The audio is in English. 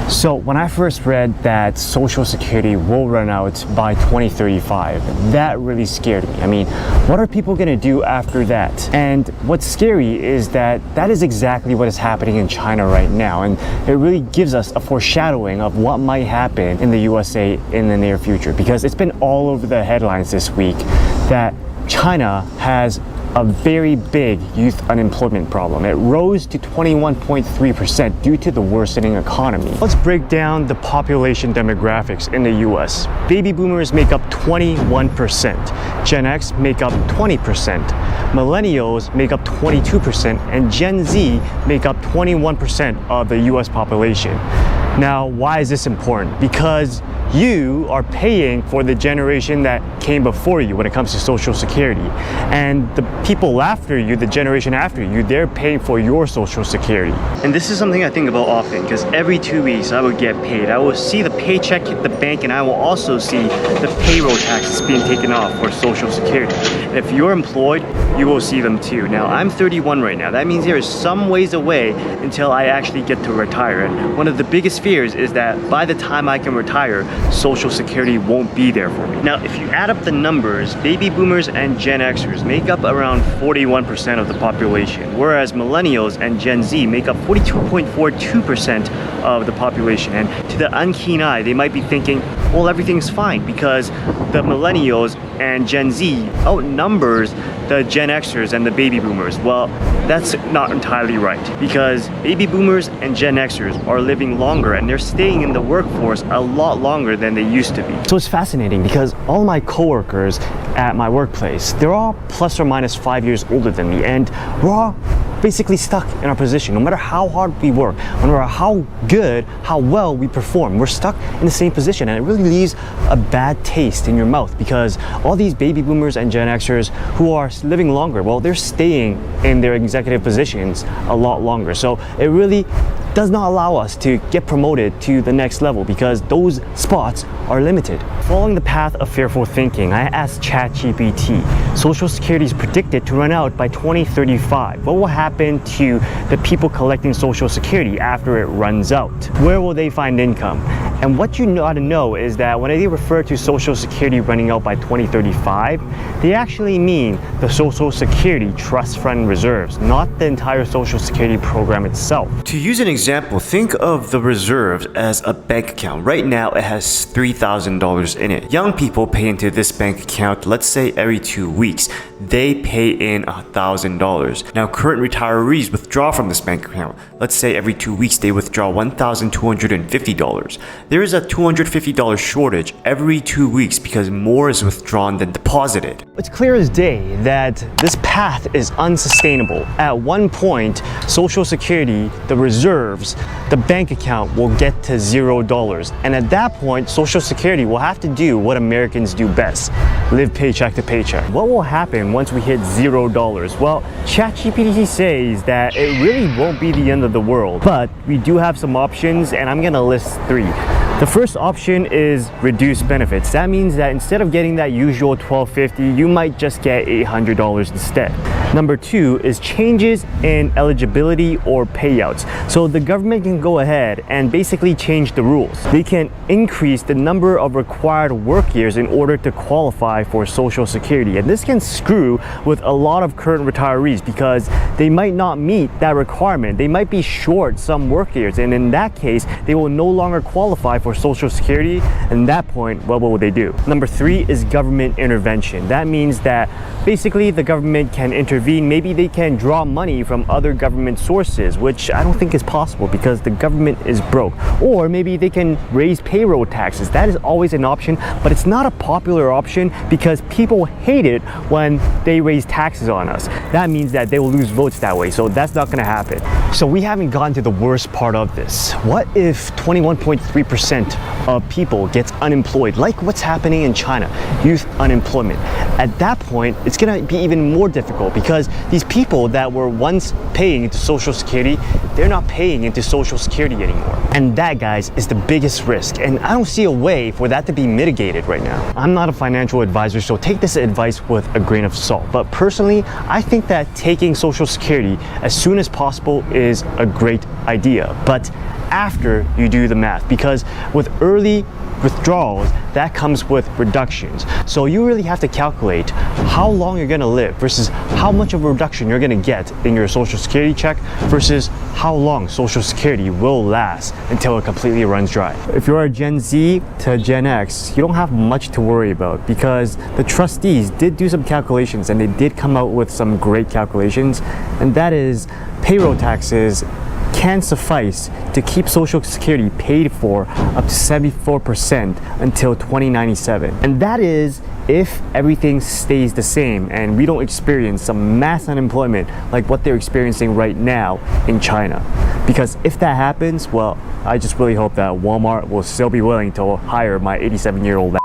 So when I first read that Social Security will run out by 2035, that really scared me. I mean, what are people gonna do after that? And what's scary is that that is exactly what is happening in China right now. And it really gives us a foreshadowing of what might happen in the USA in the near future, because it's been all over the headlines this week that China has a very big youth unemployment problem. It rose to 21.3% due to the worsening economy. Let's break down the population demographics in the US. Baby boomers make up 21%, Gen X make up 20%, millennials make up 22%, and Gen Z make up 21% of the US population. Now, why is this important? Because you are paying for the generation that came before you when it comes to Social Security. And the people after you, the generation after you, they're paying for your Social Security. And this is something I think about often, because every 2 weeks I would get paid. I will see the paycheck hit the bank, and I will also see the payroll taxes being taken off for Social Security. And if you're employed, you will see them too. Now, I'm 31 right now. That means there is some ways away until I actually get to retire. And one of the biggest fears is that by the time I can retire, Social Security won't be there for me. Now, if you add up the numbers, baby boomers and Gen Xers make up around 41% of the population, whereas millennials and Gen Z make up 42.42% of the population. And to the unkeen eye, they might be thinking, well, everything's fine because the millennials and Gen Z outnumbers the Gen Xers and the baby boomers. Well, that's not entirely right, because baby boomers and Gen Xers are living longer and they're staying in the workforce a lot longer than they used to be. So it's fascinating because all my coworkers at my workplace, they're all plus or minus 5 years older than me, and we're all basically stuck in our position. No matter how hard we work, no matter how good, how well we perform, we're stuck in the same position, and it really leaves a bad taste in your mouth, because all these baby boomers and Gen Xers who are living longer, well, they're staying in their executive positions a lot longer. So it really does not allow us to get promoted to the next level because those spots are limited. Following the path of fearful thinking, I asked ChatGPT, Social Security is predicted to run out by 2035. What will happen to the people collecting Social Security after it runs out? Where will they find income? And what you ought to know is that when they refer to Social Security running out by 2035, they actually mean the Social Security Trust Fund reserves, not the entire Social Security program itself. To use an example, think of the reserves as a bank account. Right now, it has $3,000 in it. Young people pay into this bank account, let's say every 2 weeks. They pay in $1,000. Now, current retirees withdraw from this bank account. Let's say every 2 weeks, they withdraw $1,250. There is a $250 shortage every 2 weeks because more is withdrawn than deposited. It's clear as day that this path is unsustainable. At one point, Social Security, the reserves, the bank account will get to $0. And at that point, Social Security will have to do what Americans do best, live paycheck to paycheck. What will happen once we hit $0? Well, ChatGPT says that it really won't be the end of the world, but we do have some options, and I'm gonna list 3. The first option is reduced benefits. That means that instead of getting that usual $1,250, you might just get $800 instead. Number 2 is changes in eligibility or payouts. So the government can go ahead and basically change the rules. They can increase the number of required work years in order to qualify for Social Security. And this can screw with a lot of current retirees because they might not meet that requirement. They might be short some work years, and in that case, they will no longer qualify for Social Security. And at that point, what will they do? Number 3 is government intervention. That means that basically the government can intervene. Maybe they can draw money from other government sources, which I don't think is possible because the government is broke. Or maybe they can raise payroll taxes. That is always an option, but it's not a popular option because people hate it when they raise taxes on us. That means that they will lose votes that way, so that's not going to happen. So we haven't gotten to the worst part of this. What if 21.3% of people gets unemployed, like what's happening in China, youth unemployment? At that point, it's going to be even more difficult because these people that were once paying into Social Security, they're not paying into Social Security anymore. And that, guys, is the biggest risk. And I don't see a way for that to be mitigated right now. I'm not a financial advisor, so take this advice with a grain of salt. But personally, I think that taking Social Security as soon as possible is a great idea. But after you do the math, because with early withdrawals, that comes with reductions. So you really have to calculate how long you're gonna live versus how much of a reduction you're gonna get in your Social Security check versus how long Social Security will last until it completely runs dry. If you're a Gen Z to Gen X, you don't have much to worry about because the trustees did do some calculations and they did come out with some great calculations, and that is payroll taxes can suffice to keep Social Security paid for up to 74% until 2097. And that is if everything stays the same and we don't experience some mass unemployment like what they're experiencing right now in China. Because if that happens, well, I just really hope that Walmart will still be willing to hire my 87-year-old